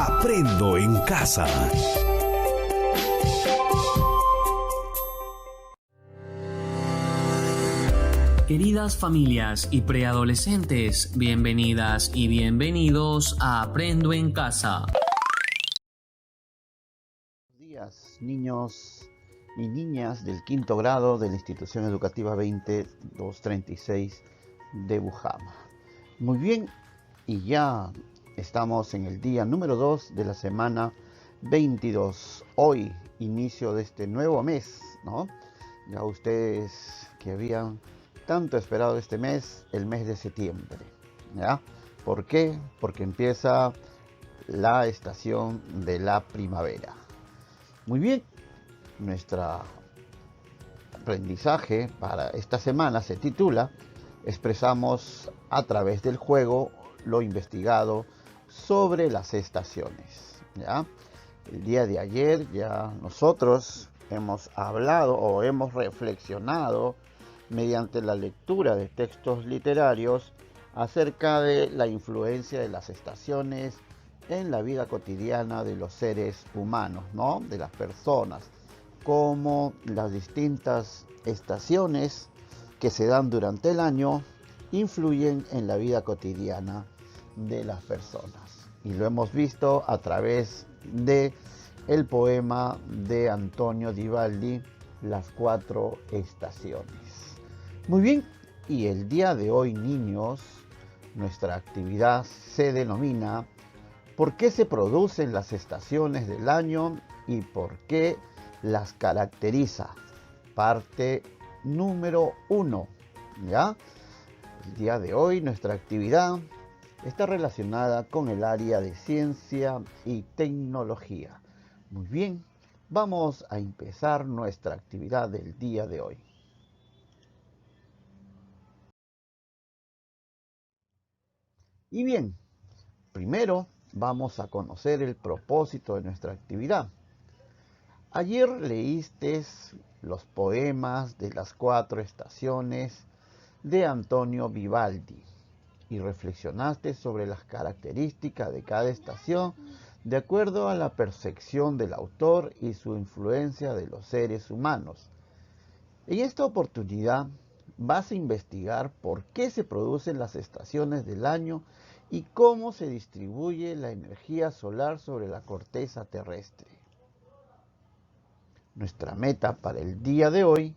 Aprendo en casa. Queridas familias y preadolescentes, bienvenidas y bienvenidos a Aprendo en Casa. Buenos días, niños y niñas del quinto grado de la institución educativa 20236 de Bujama. Muy bien, y ya estamos en el día número 2 de la semana 22. Hoy, inicio de este nuevo mes, ¿no? Ya ustedes que habían tanto esperado este mes, el mes de septiembre, ¿ya? ¿Por qué? Porque empieza la estación de la primavera. Muy bien, nuestro aprendizaje para esta semana se titula Expresamos a través del juego lo investigado sobre las estaciones, ¿ya? El día de ayer ya nosotros hemos hablado o hemos reflexionado mediante la lectura de textos literarios acerca de la influencia de las estaciones en la vida cotidiana de los seres humanos, ¿no? De las personas, como las distintas estaciones que se dan durante el año influyen en la vida cotidiana de las personas. Y lo hemos visto a través de el poema de Antonio Vivaldi, Las cuatro estaciones. Muy bien, y el día de hoy, niños, nuestra actividad se denomina ¿por qué se producen las estaciones del año y por qué las caracteriza? Parte número 1, ¿ya? El día de hoy nuestra actividad está relacionada con el área de ciencia y tecnología. Muy bien, vamos a empezar nuestra actividad del día de hoy. Y bien, primero vamos a conocer el propósito de nuestra actividad. Ayer leíste los poemas de las cuatro estaciones de Antonio Vivaldi y reflexionaste sobre las características de cada estación de acuerdo a la percepción del autor y su influencia de los seres humanos. En esta oportunidad vas a investigar por qué se producen las estaciones del año y cómo se distribuye la energía solar sobre la corteza terrestre. Nuestra meta para el día de hoy,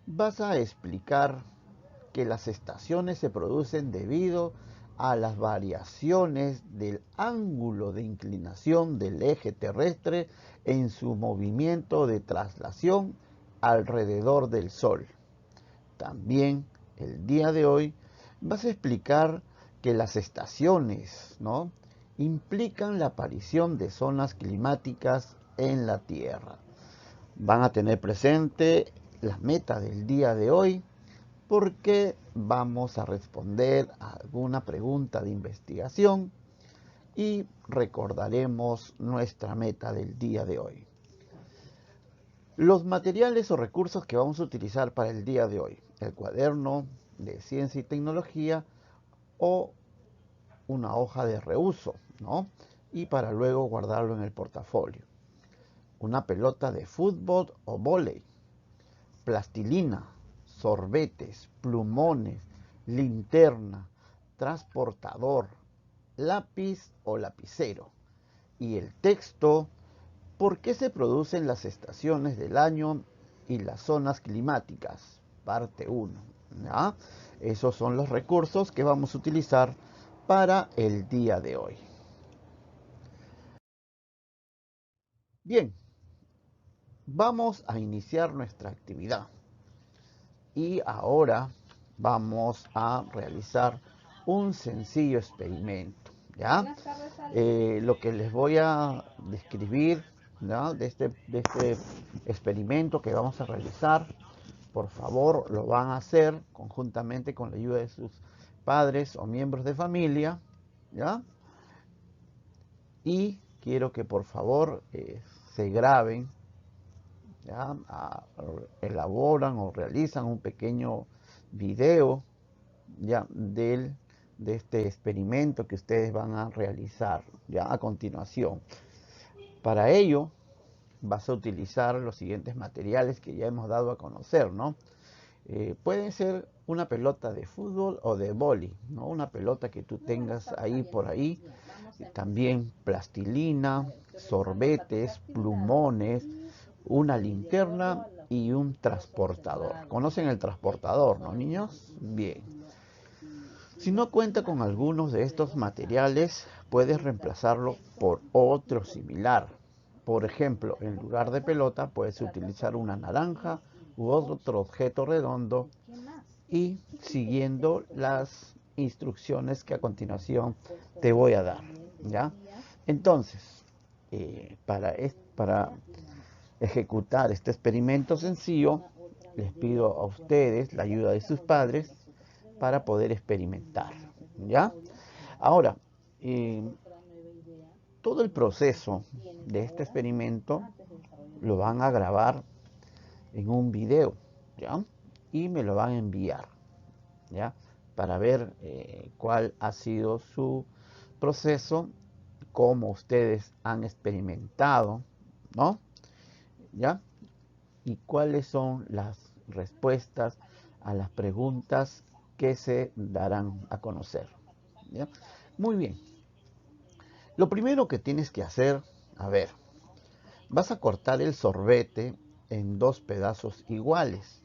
vas a explicar que las estaciones se producen debido a las variaciones del ángulo de inclinación del eje terrestre en su movimiento de traslación alrededor del Sol. También el día de hoy vas a explicar que las estaciones, ¿no?, implican la aparición de zonas climáticas en la Tierra. Van a tener presente la meta del día de hoy porque vamos a responder a alguna pregunta de investigación y recordaremos nuestra meta del día de hoy. Los materiales o recursos que vamos a utilizar para el día de hoy: el cuaderno de ciencia y tecnología o una hoja de reuso, ¿no?, y para luego guardarlo en el portafolio. Una pelota de fútbol o vóley, plastilina, sorbetes, plumones, linterna, transportador, lápiz o lapicero. Y el texto: ¿por qué se producen las estaciones del año y las zonas climáticas? Parte 1. ¿Ya? Esos son los recursos que vamos a utilizar para el día de hoy. Bien, vamos a iniciar nuestra actividad. Y ahora vamos a realizar un sencillo experimento, ¿ya? Lo que les voy a describir, ¿no?, de este experimento que vamos a realizar, por favor lo van a hacer conjuntamente con la ayuda de sus padres o miembros de familia, ¿ya? Y quiero que por favor se graben, ¿ya? Elaboran o realizan un pequeño video, ¿ya?, del de este experimento que ustedes van a realizar ya a continuación. Para ello vas a utilizar los siguientes materiales que ya hemos dado a conocer, ¿no? Pueden ser una pelota de fútbol o de vóley, ¿no? Una pelota que tú tengas ahí por ahí. También plastilina, sorbetes, plumones, una linterna y un transportador. ¿Conocen el transportador, no, niños? Bien. Si no cuenta con algunos de estos materiales, puedes reemplazarlo por otro similar. Por ejemplo, en lugar de pelota, puedes utilizar una naranja u otro objeto redondo y siguiendo las instrucciones que a continuación te voy a dar, ¿ya? Entonces, para ejecutar este experimento sencillo, les pido a ustedes la ayuda de sus padres para poder experimentar, ¿ya? Ahora, todo el proceso de este experimento lo van a grabar en un video, ¿ya? Y me lo van a enviar, ¿ya? Para ver cuál ha sido su proceso, cómo ustedes han experimentado, ¿no? ¿Ya? Y cuáles son las respuestas a las preguntas que se darán a conocer, ¿ya? Muy bien. Lo primero que tienes que hacer, a ver, vas a cortar el sorbete en 2 pedazos iguales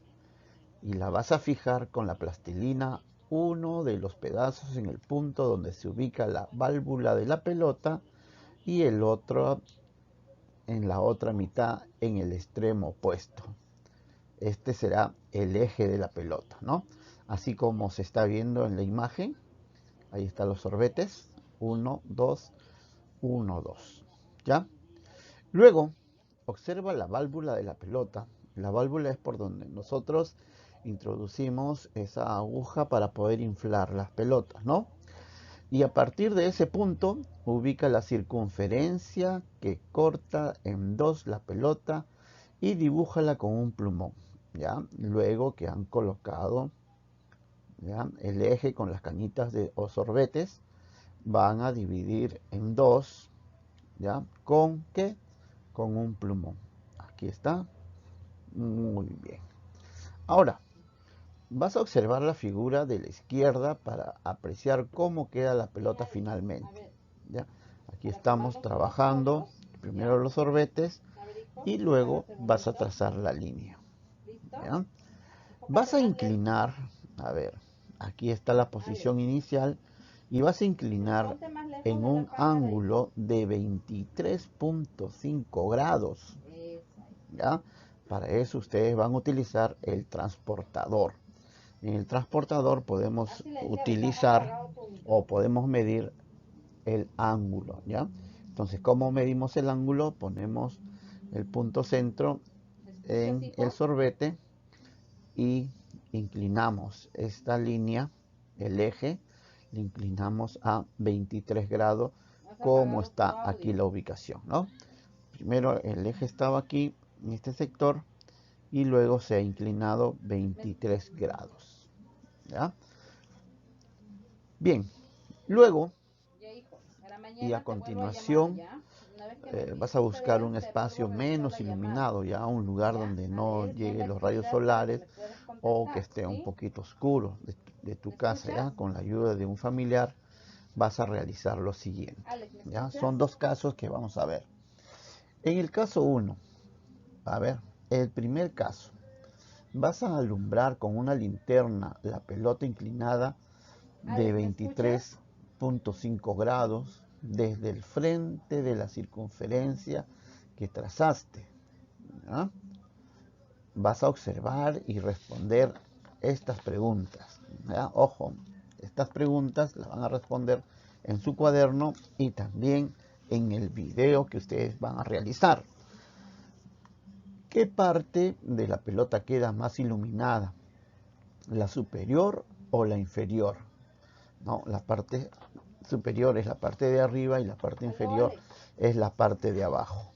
y la vas a fijar con la plastilina uno de los pedazos en el punto donde se ubica la válvula de la pelota y el otro en la otra mitad en el extremo opuesto. Este será el eje de la pelota, ¿no? Así como se está viendo en la imagen. Ahí están los sorbetes. 1, 2, 1, 2. ¿Ya? Luego, observa la válvula de la pelota. La válvula es por donde nosotros introducimos esa aguja para poder inflar las pelotas, ¿no? Y a partir de ese punto, ubica la circunferencia que corta en 2 la pelota y dibújala con un plumón, ¿ya? Luego que han colocado, ¿ya?, el eje con las cañitas o sorbetes, van a dividir en 2, ¿ya? ¿Con qué? Con un plumón. Aquí está. Muy bien. Ahora, vas a observar la figura de la izquierda para apreciar cómo queda la pelota finalmente, ¿ya? Aquí estamos trabajando primero los sorbetes y luego vas a trazar la línea, ¿ya? Vas a inclinar, a ver, aquí está la posición inicial y vas a inclinar en un ángulo de 23.5 grados, ¿ya? Para eso ustedes van a utilizar el transportador. En el transportador podemos utilizar o podemos medir el ángulo, ¿ya? Entonces, ¿cómo medimos el ángulo? Ponemos el punto centro en el sorbete y inclinamos esta línea, el eje, le inclinamos a 23 grados, como está aquí la ubicación, ¿no? Primero el eje estaba aquí, en este sector, y luego se ha inclinado 23 grados, ¿ya? Bien, luego y a continuación vas a buscar un espacio menos iluminado, ya un lugar donde no lleguen los rayos solares o que esté un poquito oscuro de tu casa, ya con la ayuda de un familiar vas a realizar lo siguiente, ya son 2 casos que vamos a ver. En el caso 1, a ver, el primer caso, vas a alumbrar con una linterna la pelota inclinada de 23.5 grados desde el frente de la circunferencia que trazaste, ¿ya? Vas a observar y responder estas preguntas, ¿ya? Ojo, estas preguntas las van a responder en su cuaderno y también en el video que ustedes van a realizar. ¿Qué parte de la pelota queda más iluminada? ¿La superior o la inferior? No, la parte superior es la parte de arriba y la parte inferior es la parte de abajo.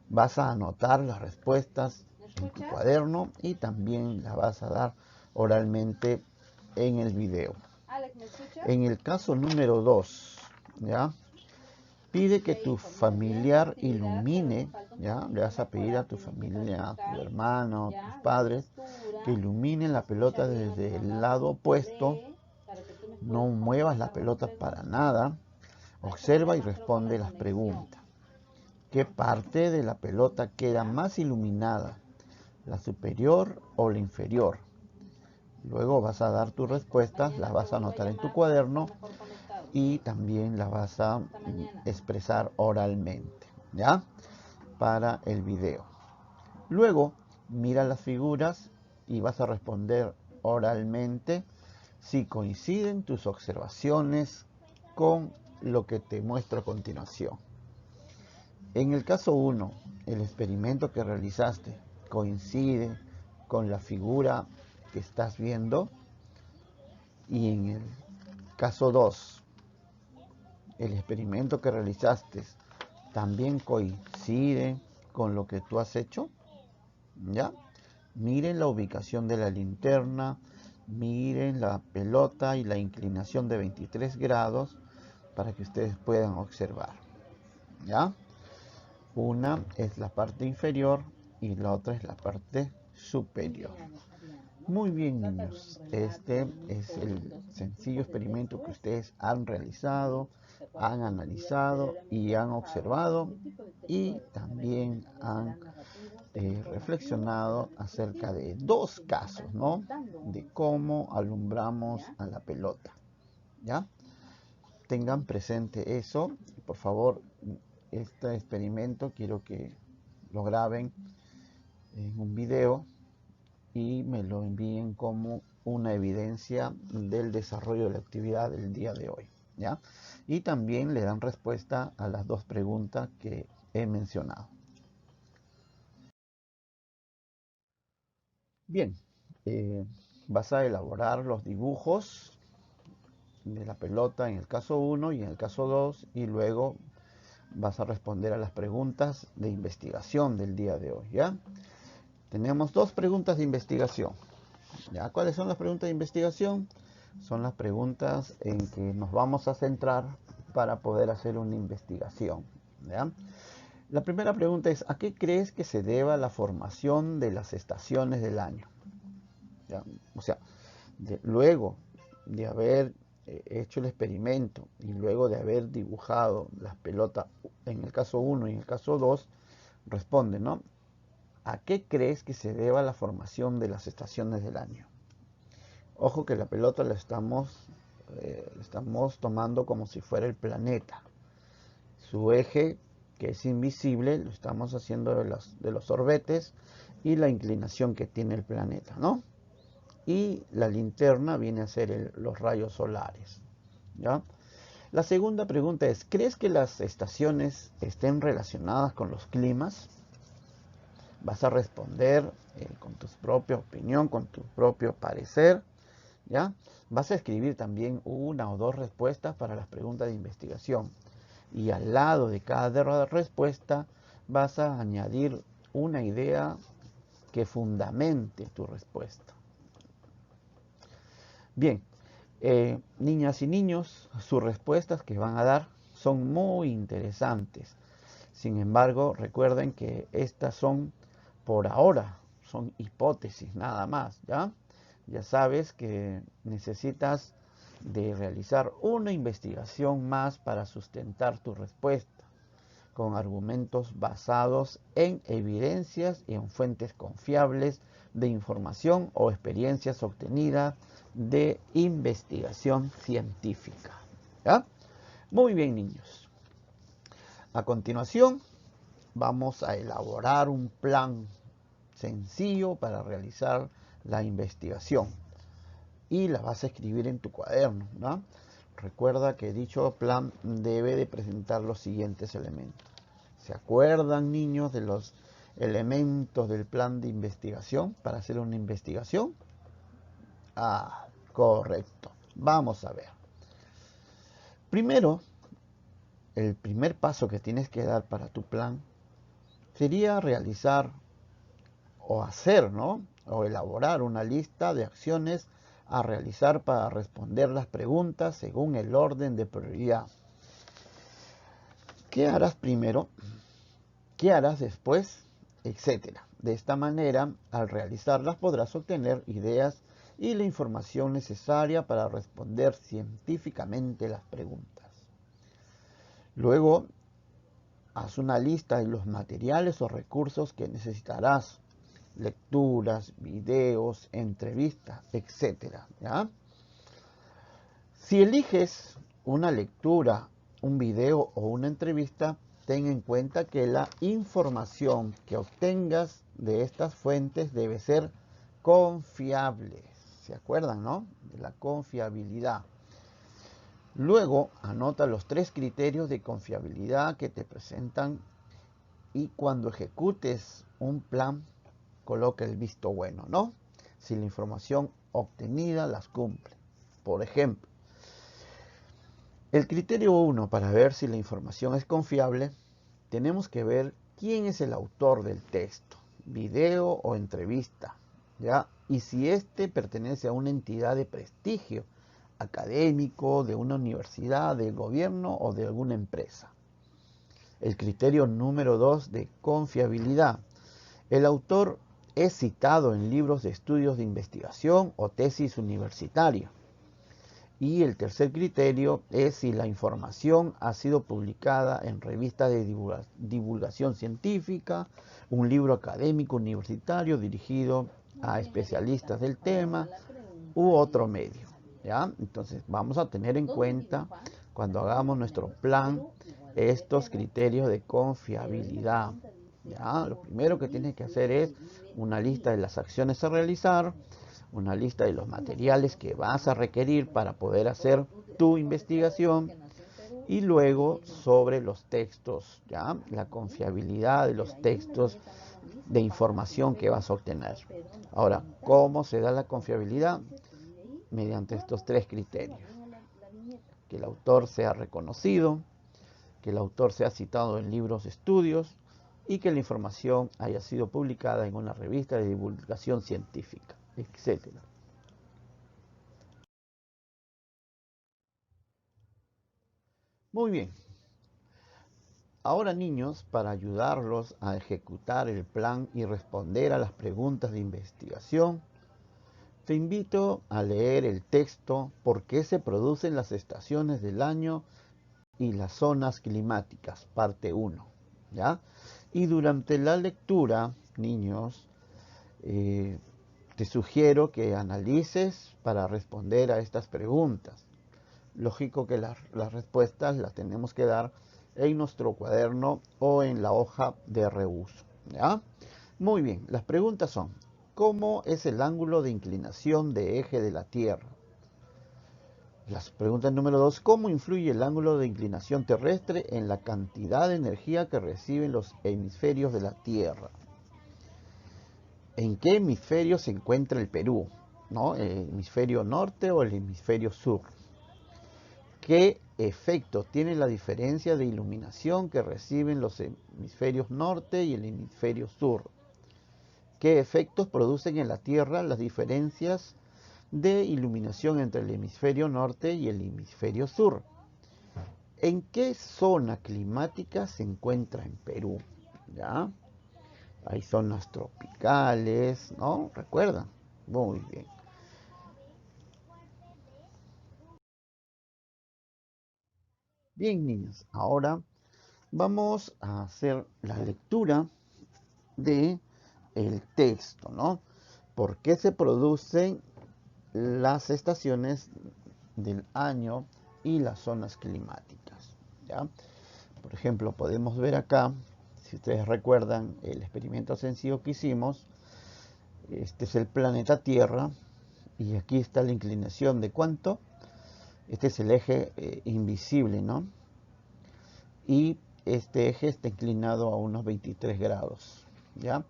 Vas a anotar las respuestas en tu cuaderno y también las vas a dar oralmente en el video, En el caso número 2, ¿ya? Pide que tu familiar ilumine, ¿ya? Le vas a pedir a tu familia, a tu hermano, a tus padres, que iluminen la pelota desde el lado opuesto. No muevas la pelota para nada. Observa y responde las preguntas. ¿Qué parte de la pelota queda más iluminada? ¿La superior o la inferior? Luego vas a dar tus respuestas, las vas a anotar en tu cuaderno y también las vas a expresar oralmente, ¿ya? Para el video. Luego mira las figuras y vas a responder oralmente si coinciden tus observaciones con lo que te muestro a continuación. En el caso 1, el experimento que realizaste coincide con la figura que estás viendo. Y en el caso 2, el experimento que realizaste también coincide con lo que tú has hecho. ¿Ya? Miren la ubicación de la linterna, miren la pelota y la inclinación de 23 grados para que ustedes puedan observar. ¿Ya? Una es la parte inferior y la otra es la parte superior. Muy bien, niños. Este es el sencillo experimento que ustedes han realizado, han analizado y han observado, y también han reflexionado acerca de dos casos, ¿no? De cómo alumbramos a la pelota. ¿Ya? Tengan presente eso. Por favor, este experimento quiero que lo graben en un video y me lo envíen como una evidencia del desarrollo de la actividad del día de hoy, ¿ya? Y también le dan respuesta a las dos preguntas que he mencionado. Bien, vas a elaborar los dibujos de la pelota en el caso 1 y en el caso 2, y luego vas a responder a las preguntas de investigación del día de hoy, ¿ya? Tenemos dos preguntas de investigación. ¿Ya? ¿Cuáles son las preguntas de investigación? Son las preguntas en que nos vamos a centrar para poder hacer una investigación. ¿Ya? La primera pregunta es: ¿a qué crees que se deba la formación de las estaciones del año? ¿Ya? O sea, luego de haber hecho el experimento y luego de haber dibujado las pelotas en el caso 1 y en el caso 2, responde, ¿no? ¿A qué crees que se deba la formación de las estaciones del año? Ojo que la pelota la estamos tomando como si fuera el planeta. Su eje, que es invisible, lo estamos haciendo de los orbetes y la inclinación que tiene el planeta, ¿no? Y la linterna viene a ser los rayos solares, ¿ya? La segunda pregunta es: ¿crees que las estaciones estén relacionadas con los climas? Vas a responder con tu propia opinión, con tu propio parecer, ¿ya? Vas a escribir también una o dos respuestas para las preguntas de investigación. Y al lado de cada respuesta vas a añadir una idea que fundamente tu respuesta. Bien, niñas y niños, sus respuestas que van a dar son muy interesantes. Sin embargo, recuerden que estas son, por ahora, son hipótesis nada más, ¿ya? Ya sabes que necesitas de realizar una investigación más para sustentar tu respuesta, con argumentos basados en evidencias y en fuentes confiables de información o experiencias obtenidas de investigación científica, ¿ya? Muy bien, niños. A continuación, vamos a elaborar un plan sencillo para realizar la investigación y la vas a escribir en tu cuaderno, ¿no? Recuerda que dicho plan debe de presentar los siguientes elementos. ¿Se acuerdan, niños, de los elementos del plan de investigación para hacer una investigación? Ah, correcto. Vamos a ver. Primero, el primer paso que tienes que dar para tu plan sería realizar o hacer, ¿no? O elaborar una lista de acciones a realizar para responder las preguntas según el orden de prioridad. ¿Qué harás primero? ¿Qué harás después? Etcétera. De esta manera, al realizarlas podrás obtener ideas y la información necesaria para responder científicamente las preguntas. Luego, haz una lista de los materiales o recursos que necesitarás. Lecturas, videos, entrevistas, etcétera, ¿ya? Si eliges una lectura, un video o una entrevista, ten en cuenta que la información que obtengas de estas fuentes debe ser confiable. ¿Se acuerdan, no? De la confiabilidad. Luego, anota los 3 criterios de confiabilidad que te presentan y cuando ejecutes un plan, coloca el visto bueno, ¿no? Si la información obtenida las cumple. Por ejemplo, el criterio 1 para ver si la información es confiable, tenemos que ver quién es el autor del texto, video o entrevista, ¿ya? Y si éste pertenece a una entidad de prestigio académico, de una universidad, del gobierno o de alguna empresa. El criterio número 2 de confiabilidad. El autor es citado en libros de estudios de investigación o tesis universitaria. Y el tercer criterio es si la información ha sido publicada en revistas de divulgación científica, un libro académico universitario dirigido a especialistas del tema u otro medio, ¿ya? Entonces vamos a tener en cuenta cuando hagamos nuestro plan estos criterios de confiabilidad, ¿ya? Lo primero que tienes que hacer es una lista de las acciones a realizar, una lista de los materiales que vas a requerir para poder hacer tu investigación y luego sobre los textos, ¿ya? La confiabilidad de los textos de información que vas a obtener. Ahora, ¿cómo se da la confiabilidad? Mediante estos 3 criterios. Que el autor sea reconocido, que el autor sea citado en libros de estudios y que la información haya sido publicada en una revista de divulgación científica, etc. Muy bien. Ahora, niños, para ayudarlos a ejecutar el plan y responder a las preguntas de investigación, te invito a leer el texto ¿Por qué se producen las estaciones del año y las zonas climáticas? Parte 1, ¿ya? Y durante la lectura, niños, te sugiero que analices para responder a estas preguntas. Lógico que las respuestas las tenemos que dar en nuestro cuaderno o en la hoja de reuso, ¿ya? Muy bien, las preguntas son: ¿cómo es el ángulo de inclinación de eje de la Tierra? Las preguntas número 2, ¿cómo influye el ángulo de inclinación terrestre en la cantidad de energía que reciben los hemisferios de la Tierra? ¿En qué hemisferio se encuentra el Perú? ¿No? ¿El hemisferio norte o el hemisferio sur? ¿Qué efecto tiene la diferencia de iluminación que reciben los hemisferios norte y el hemisferio sur? ¿Qué efectos producen en la Tierra las diferencias de iluminación entre el hemisferio norte y el hemisferio sur? ¿En qué zona climática se encuentra en Perú? ¿Ya? Hay zonas tropicales, ¿no? ¿Recuerdan? Muy bien. Bien, niños, ahora vamos a hacer la lectura de el texto, ¿no? ¿Por qué se producen las estaciones del año y las zonas climáticas? ¿Ya? Por ejemplo, podemos ver acá, si ustedes recuerdan el experimento sencillo que hicimos, este es el planeta Tierra y aquí está la inclinación de ¿cuánto? Este es el eje invisible, ¿no? Y este eje está inclinado a unos 23 grados, ¿ya?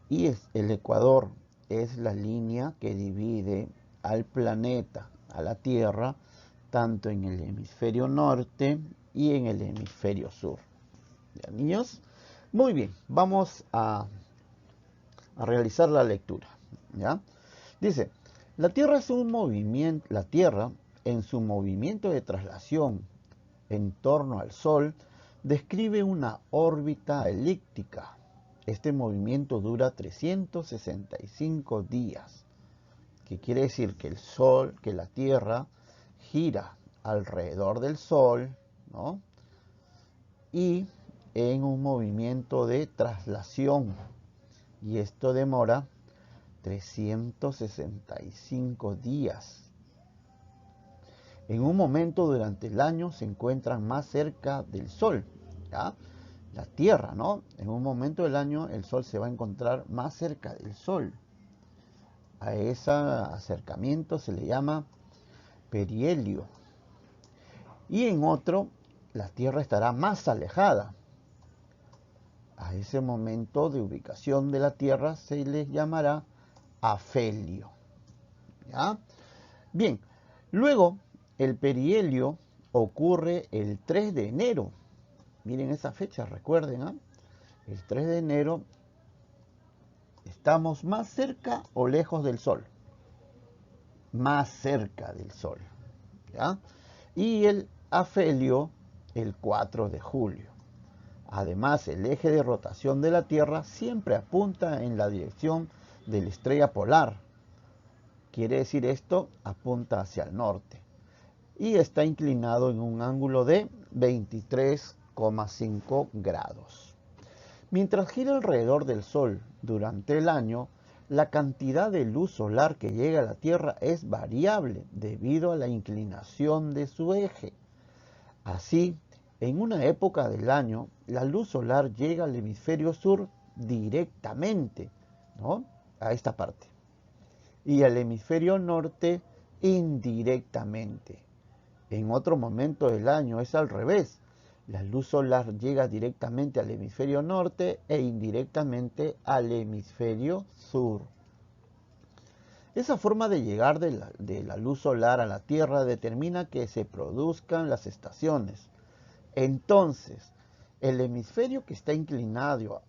Y el ecuador es la línea que divide al planeta, a la Tierra, tanto en el hemisferio norte y en el hemisferio sur. ¿Ya, niños? Muy bien, vamos a realizar la lectura, ¿ya? Dice, La Tierra, en su movimiento de traslación en torno al Sol, describe una órbita elíptica. Este movimiento dura 365 días, que quiere decir que la Tierra gira alrededor del Sol, ¿no? Y en un movimiento de traslación, y esto demora 365 días. En un momento durante el año se encuentran más cerca del Sol, ¿ya? La Tierra, ¿no? En un momento del año el Sol se va a encontrar más cerca del Sol. A ese acercamiento se le llama perihelio. Y en otro, la Tierra estará más alejada. A ese momento de ubicación de la Tierra se le llamará afelio. ¿Ya? Bien, luego el perihelio ocurre el 3 de enero. Miren esa fecha, recuerden, ¿eh? El 3 de enero estamos más cerca o lejos del Sol. Más cerca del Sol. ¿Ya? Y el afelio el 4 de julio. Además, el eje de rotación de la Tierra siempre apunta en la dirección de la estrella polar. Quiere decir esto, apunta hacia el norte. Y está inclinado en un ángulo de 23,5 grados. Mientras gira alrededor del Sol durante el año, la cantidad de luz solar que llega a la Tierra es variable debido a la inclinación de su eje. Así, en una época del año, la luz solar llega al hemisferio sur directamente, ¿no? A esta parte. Y al hemisferio norte indirectamente. En otro momento del año es al revés. La luz solar llega directamente al hemisferio norte e indirectamente al hemisferio sur. Esa forma de llegar de la luz solar a la Tierra determina que se produzcan las estaciones. Entonces, el hemisferio que está inclinado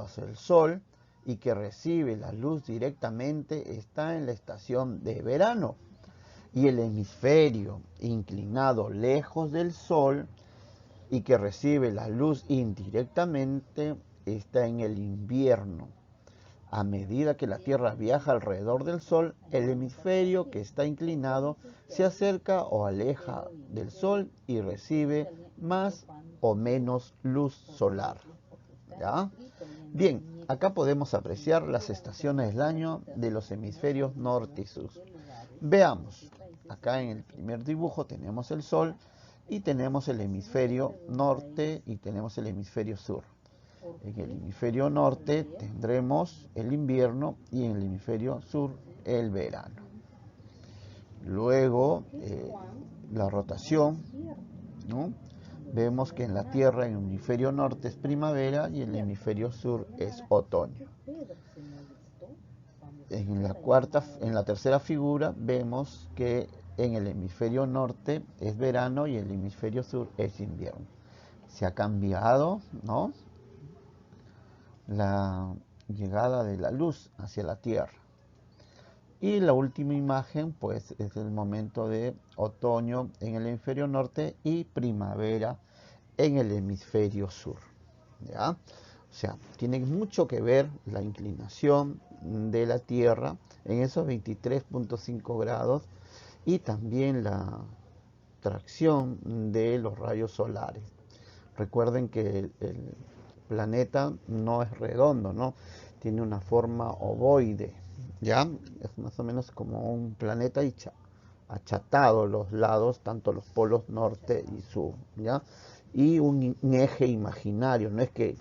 hacia el Sol y que recibe la luz directamente está en la estación de verano. Y el hemisferio inclinado lejos del Sol y que recibe la luz indirectamente está en el invierno. A medida que la Tierra viaja alrededor del Sol, el hemisferio que está inclinado se acerca o aleja del Sol y recibe más o menos luz solar. ¿Ya? Bien, acá podemos apreciar las estaciones del año de los hemisferios norte y sur. Veamos, acá en el primer dibujo tenemos el Sol y tenemos el hemisferio norte y tenemos el hemisferio sur. En el hemisferio norte tendremos el invierno y en el hemisferio sur el verano. Luego, la rotación, ¿no? Vemos que en la Tierra, en el hemisferio norte es primavera y en el hemisferio sur es otoño. En la tercera figura vemos que en el hemisferio norte es verano y en el hemisferio sur es invierno. Se ha cambiado, ¿no?, la llegada de la luz hacia la Tierra. Y la última imagen, pues, es el momento de otoño en el hemisferio norte y primavera en el hemisferio sur. ¿Ya? O sea, tiene mucho que ver la inclinación de la Tierra en esos 23,5 grados y también la tracción de los rayos solares. Recuerden que el planeta no es redondo, ¿no? Tiene una forma ovoide, ¿ya? Es más o menos como un planeta achatado los lados, tanto los polos norte y sur, ¿ya? Y un eje imaginario, no es que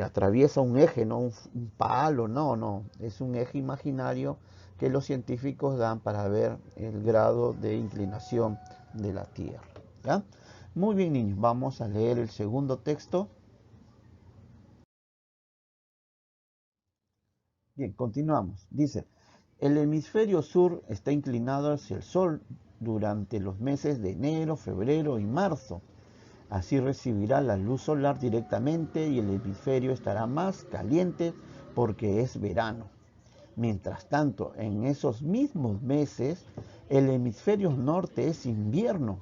atraviesa un eje, no un palo, no, es un eje imaginario que los científicos dan para ver el grado de inclinación de la Tierra, ¿ya? Muy bien, niños, vamos a leer el segundo texto. Bien, continuamos. Dice, el hemisferio sur está inclinado hacia el Sol durante los meses de enero, febrero y marzo. Así recibirá la luz solar directamente y el hemisferio estará más caliente porque es verano. Mientras tanto, en esos mismos meses, el hemisferio norte es invierno.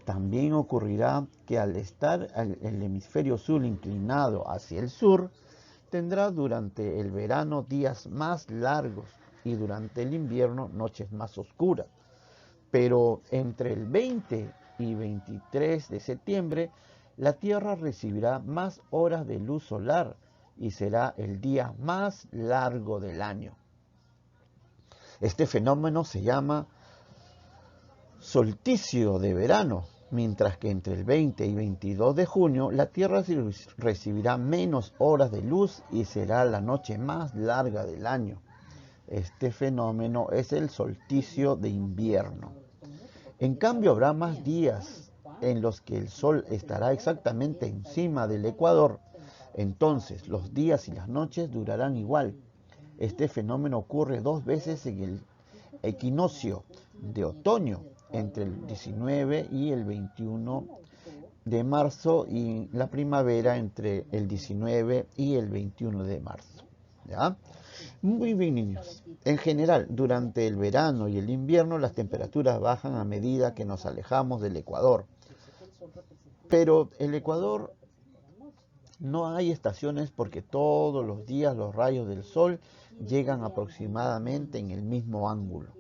También ocurrirá que al estar el hemisferio sur inclinado hacia el sur, tendrá durante el verano días más largos y durante el invierno noches más oscuras. Pero entre el 20 y 23 de septiembre, la Tierra recibirá más horas de luz solar y será el día más largo del año. Este fenómeno se llama solsticio de verano, mientras que entre el 20 y 22 de junio la Tierra recibirá menos horas de luz y será la noche más larga del año. Este fenómeno es el solsticio de invierno. En cambio, habrá más días en los que el Sol estará exactamente encima del ecuador. Entonces, los días y las noches durarán igual. Este fenómeno ocurre 2 veces en el equinoccio de otoño, entre el 19 y el 21 de marzo, y la primavera entre el 19 y el 21 de marzo. ¿Ya? Muy bien, niños. En general, durante el verano y el invierno las temperaturas bajan a medida que nos alejamos del ecuador. Pero el ecuador no hay estaciones porque todos los días los rayos del sol llegan aproximadamente en el mismo ángulo.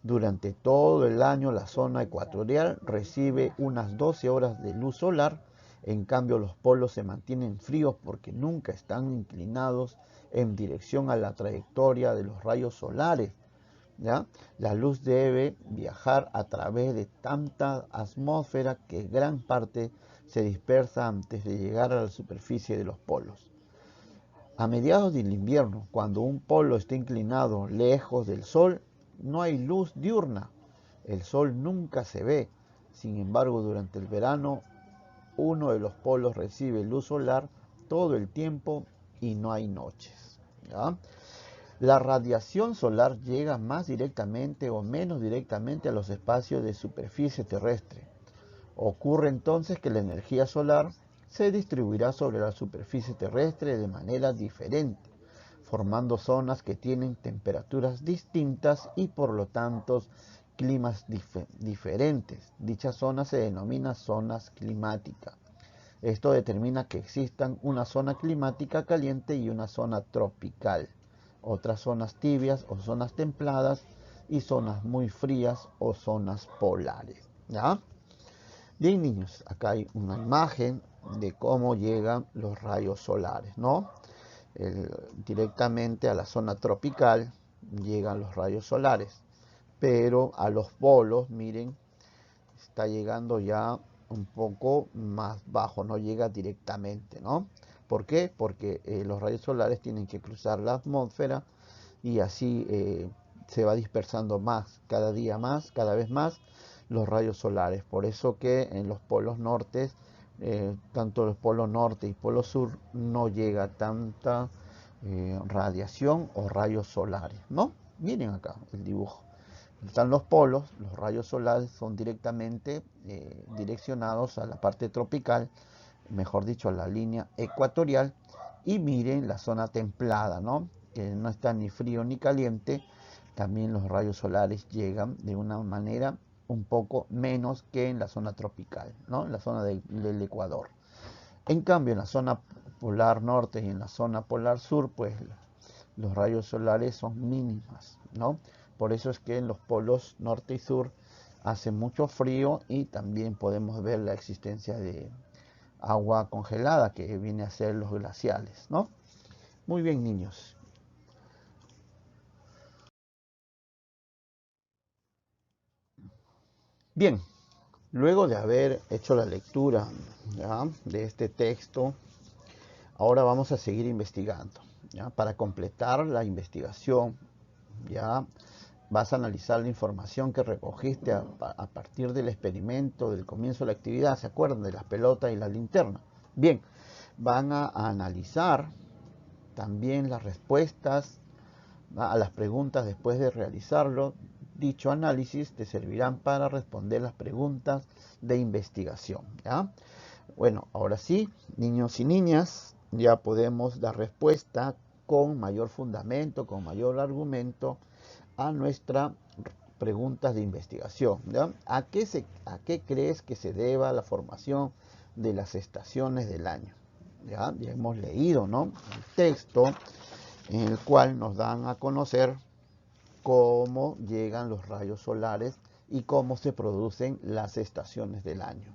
Durante todo el año la zona ecuatorial recibe unas 12 horas de luz solar, en cambio los polos se mantienen fríos porque nunca están inclinados en dirección a la trayectoria de los rayos solares. ¿Ya? La luz debe viajar a través de tanta atmósfera que gran parte se dispersa antes de llegar a la superficie de los polos. A mediados del invierno, cuando un polo está inclinado lejos del Sol, no hay luz diurna. El Sol nunca se ve. Sin embargo, durante el verano, uno de los polos recibe luz solar todo el tiempo y no hay noches. ¿Ya? La radiación solar llega más directamente o menos directamente a los espacios de superficie terrestre. Ocurre entonces que la energía solar se distribuirá sobre la superficie terrestre de manera diferente, formando zonas que tienen temperaturas distintas y por lo tanto climas diferentes. Dichas zonas se denominan zonas climáticas. Esto determina que existan una zona climática caliente y una zona tropical, otras zonas tibias o zonas templadas y zonas muy frías o zonas polares. ¿Ya? Bien, niños, acá hay una imagen de cómo llegan los rayos solares, ¿no? Directamente a la zona tropical llegan los rayos solares, pero a los polos, miren, está llegando ya un poco más bajo, no llega directamente, ¿no? ¿Por qué? Porque los rayos solares tienen que cruzar la atmósfera y así se va dispersando más, cada día más, cada vez más los rayos solares. Por eso que en los polos norte, tanto el polo norte y polo sur, no llega tanta radiación o rayos solares, ¿no? Miren acá el dibujo. Están los polos, los rayos solares son directamente direccionados a la parte tropical, mejor dicho, a la línea ecuatorial, y miren la zona templada, ¿no? Que no está ni frío ni caliente. También los rayos solares llegan de una manera un poco menos que en la zona tropical, ¿no? En la zona del Ecuador. En cambio, en la zona polar norte y en la zona polar sur, pues los rayos solares son mínimas, ¿no? Por eso es que en los polos norte y sur hace mucho frío y también podemos ver la existencia de agua congelada que viene a ser los glaciales, ¿no? Muy bien, niños. Bien, luego de haber hecho la lectura, ¿ya?, de este texto, ahora vamos a seguir investigando, ¿ya? Para completar la investigación, ya vas a analizar la información que recogiste a partir del experimento del comienzo de la actividad. ¿Se acuerdan de las pelotas y la linterna? Bien, van a analizar también las respuestas a las preguntas después de realizarlo. Dicho análisis te servirán para responder las preguntas de investigación, ¿ya? Bueno, ahora sí, niños y niñas, ya podemos dar respuesta con mayor fundamento, con mayor argumento a nuestras preguntas de investigación, ¿ya? ¿A qué crees que se deba la formación de las estaciones del año? Ya hemos leído, ¿no?, el texto en el cual nos dan a conocer cómo llegan los rayos solares y cómo se producen las estaciones del año.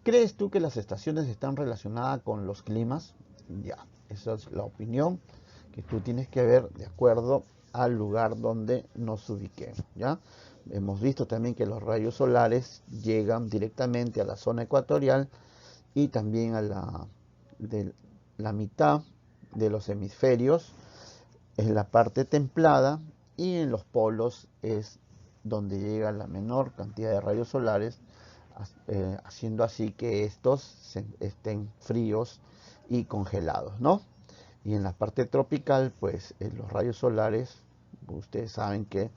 ¿Crees tú que las estaciones están relacionadas con los climas? Ya, esa es la opinión que tú tienes que ver de acuerdo al lugar donde nos ubiquemos, ¿ya? Hemos visto también que los rayos solares llegan directamente a la zona ecuatorial y también a la mitad de los hemisferios, en la parte templada, y en los polos es donde llega la menor cantidad de rayos solares, haciendo así que estos estén fríos y congelados, ¿no? Y en la parte tropical, pues los rayos solares, ustedes saben que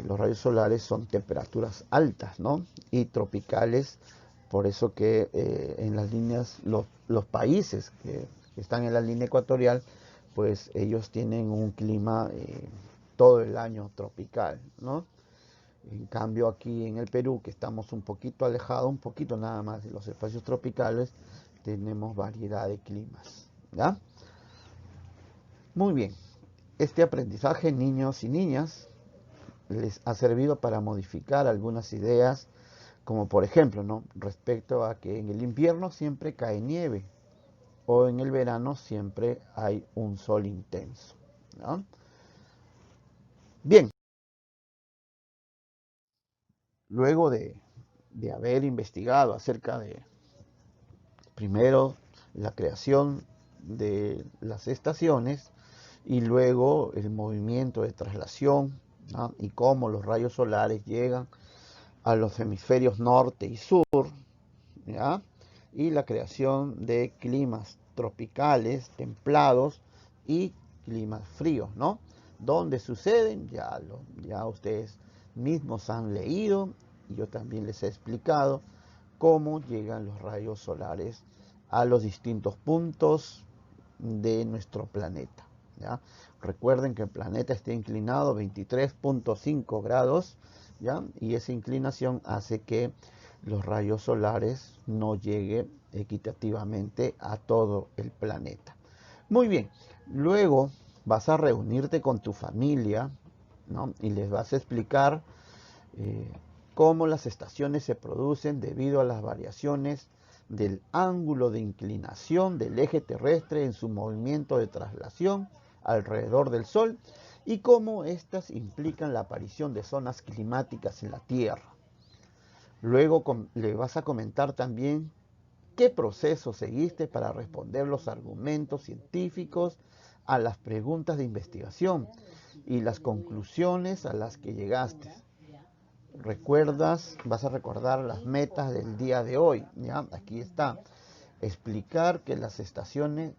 los rayos solares son temperaturas altas, ¿no? Y tropicales, por eso que en las líneas, los países que están en la línea ecuatorial, pues ellos tienen un clima todo el año tropical, ¿no? En cambio aquí en el Perú, que estamos un poquito alejados, un poquito nada más de los espacios tropicales, tenemos variedad de climas, ¿ya? Muy bien, este aprendizaje, niños y niñas, les ha servido para modificar algunas ideas, como por ejemplo, ¿no?, respecto a que en el invierno siempre cae nieve o en el verano siempre hay un sol intenso, ¿no? Bien, luego de haber investigado acerca de, primero, la creación de las estaciones y luego el movimiento de traslación, ¿no?, y cómo los rayos solares llegan a los hemisferios norte y sur, ¿ya?, y la creación de climas tropicales, templados y climas fríos, ¿no? ¿Dónde suceden? Ya ustedes mismos han leído y yo también les he explicado cómo llegan los rayos solares a los distintos puntos de nuestro planeta, ¿ya? Recuerden que el planeta está inclinado 23.5 grados, ¿ya? Y esa inclinación hace que los rayos solares no lleguen equitativamente a todo el planeta. Muy bien, luego vas a reunirte con tu familia, ¿no?, y les vas a explicar cómo las estaciones se producen debido a las variaciones del ángulo de inclinación del eje terrestre en su movimiento de traslación alrededor del Sol y cómo éstas implican la aparición de zonas climáticas en la Tierra. Luego le vas a comentar también qué proceso seguiste para responder los argumentos científicos a las preguntas de investigación y las conclusiones a las que llegaste. Vas a recordar las metas del día de hoy, ¿ya? Aquí está. Explicar que las estaciones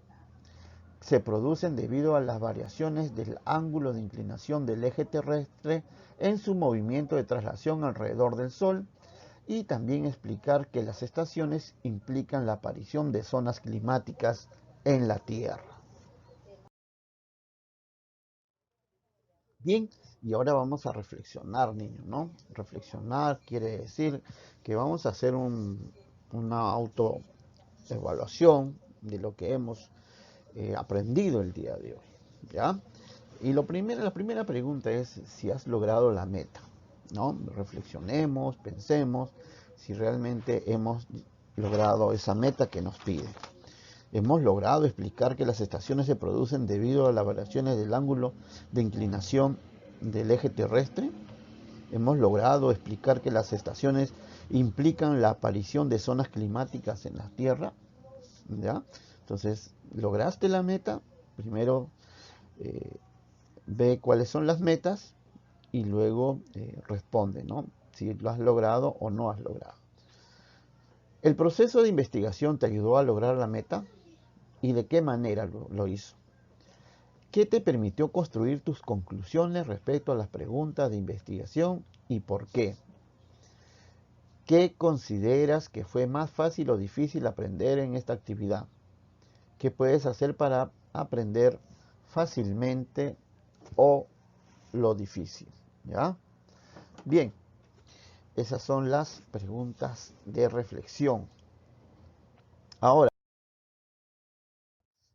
se producen debido a las variaciones del ángulo de inclinación del eje terrestre en su movimiento de traslación alrededor del Sol, y también explicar que las estaciones implican la aparición de zonas climáticas en la Tierra. Bien, y ahora vamos a reflexionar, niños, ¿no? Reflexionar quiere decir que vamos a hacer una autoevaluación de lo que hemos aprendido el día de hoy, ¿ya? Y la primera pregunta es si has logrado la meta, ¿no? Reflexionemos, pensemos si realmente hemos logrado esa meta que nos pide. Hemos logrado explicar que las estaciones se producen debido a las variaciones del ángulo de inclinación del eje terrestre. Hemos logrado explicar que las estaciones implican la aparición de zonas climáticas en la Tierra, ¿ya? Entonces, ¿lograste la meta? Primero ve cuáles son las metas y luego responde, ¿no?, si lo has logrado o no has logrado. ¿El proceso de investigación te ayudó a lograr la meta? ¿Y de qué manera lo hizo? ¿Qué te permitió construir tus conclusiones respecto a las preguntas de investigación y por qué? ¿Qué consideras que fue más fácil o difícil aprender en esta actividad? ¿Qué puedes hacer para aprender fácilmente o lo difícil, ¿ya? Bien, esas son las preguntas de reflexión. Ahora,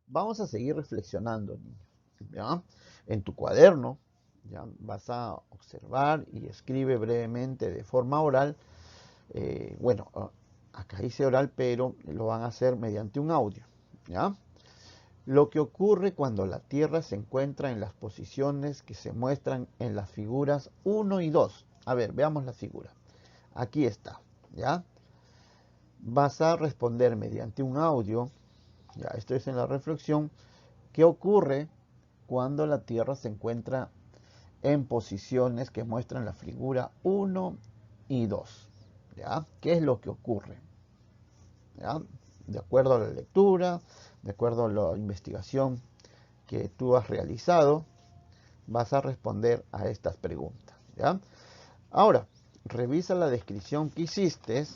vamos a seguir reflexionando, niños, ¿ya? En tu cuaderno, ya vas a observar y escribe brevemente de forma oral. Bueno, acá dice oral, pero lo van a hacer mediante un audio, ¿ya? Lo que ocurre cuando la Tierra se encuentra en las posiciones que se muestran en las figuras 1 y 2. A ver, veamos la figura. Aquí está, ¿ya? Vas a responder mediante un audio, ya esto es en la reflexión, ¿qué ocurre cuando la Tierra se encuentra en posiciones que muestran la figura 1 y 2? ¿Ya? ¿Qué es lo que ocurre? ¿Ya? De acuerdo a la lectura, de acuerdo a la investigación que tú has realizado, vas a responder a estas preguntas, ¿ya? Ahora, revisa la descripción que hiciste,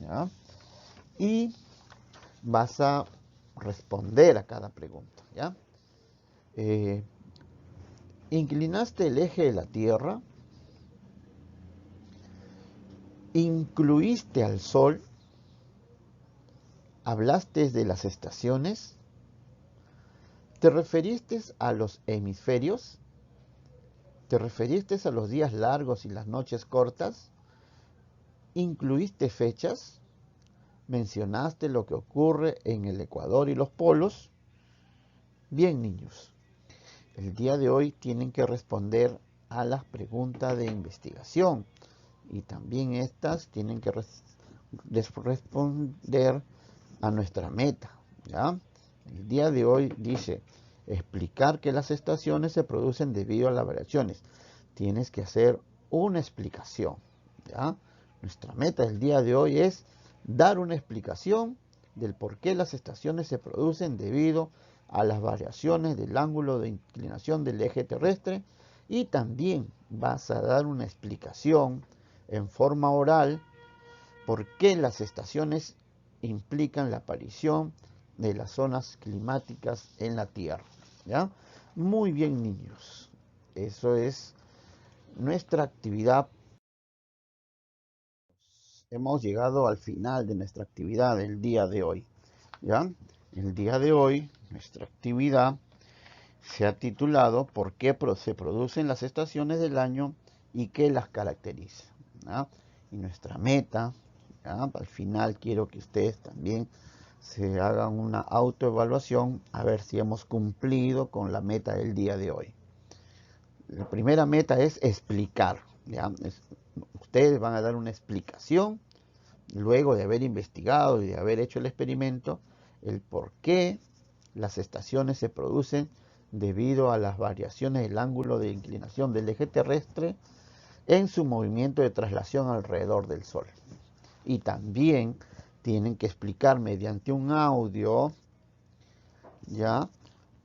¿ya? Y vas a responder a cada pregunta, ¿ya? Inclinaste el eje de la Tierra, incluiste al Sol, hablaste de las estaciones, te referiste a los hemisferios, te referiste a los días largos y las noches cortas, incluiste fechas, mencionaste lo que ocurre en el Ecuador y los polos. Bien, niños, el día de hoy tienen que responder a las preguntas de investigación y también estas tienen que responder a nuestra meta, ¿ya? El día de hoy dice explicar que las estaciones se producen debido a las variaciones. Tienes que hacer una explicación, ¿ya? Nuestra meta del día de hoy es dar una explicación del por qué las estaciones se producen debido a las variaciones del ángulo de inclinación del eje terrestre, y también vas a dar una explicación en forma oral por qué las estaciones implican la aparición de las zonas climáticas en la Tierra, ¿ya? Muy bien, niños, eso es nuestra actividad. Hemos llegado al final de nuestra actividad del día de hoy, ¿ya? El día de hoy nuestra actividad se ha titulado ¿por qué se producen las estaciones del año y qué las caracteriza? ¿Ya? Y nuestra meta, ¿ya? Al final quiero que ustedes también se hagan una autoevaluación a ver si hemos cumplido con la meta del día de hoy. La primera meta es explicar, ¿ya? Ustedes van a dar una explicación luego de haber investigado y de haber hecho el experimento, el por qué las estaciones se producen debido a las variaciones del ángulo de inclinación del eje terrestre en su movimiento de traslación alrededor del Sol. Y también tienen que explicar mediante un audio, ¿ya?,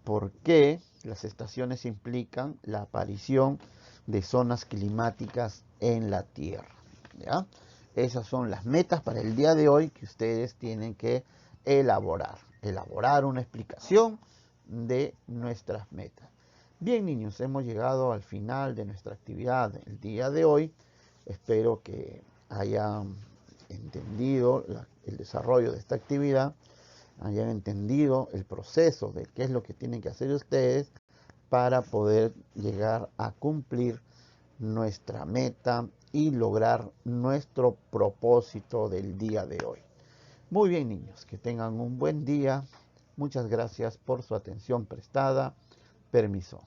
por qué las estaciones implican la aparición de zonas climáticas en la Tierra, ¿ya? Esas son las metas para el día de hoy que ustedes tienen que elaborar una explicación de nuestras metas. Bien, niños, hemos llegado al final de nuestra actividad el día de hoy. Espero que hayan entendido el desarrollo de esta actividad, hayan entendido el proceso de qué es lo que tienen que hacer ustedes para poder llegar a cumplir nuestra meta y lograr nuestro propósito del día de hoy. Muy bien, niños, que tengan un buen día. Muchas gracias por su atención prestada. Permiso.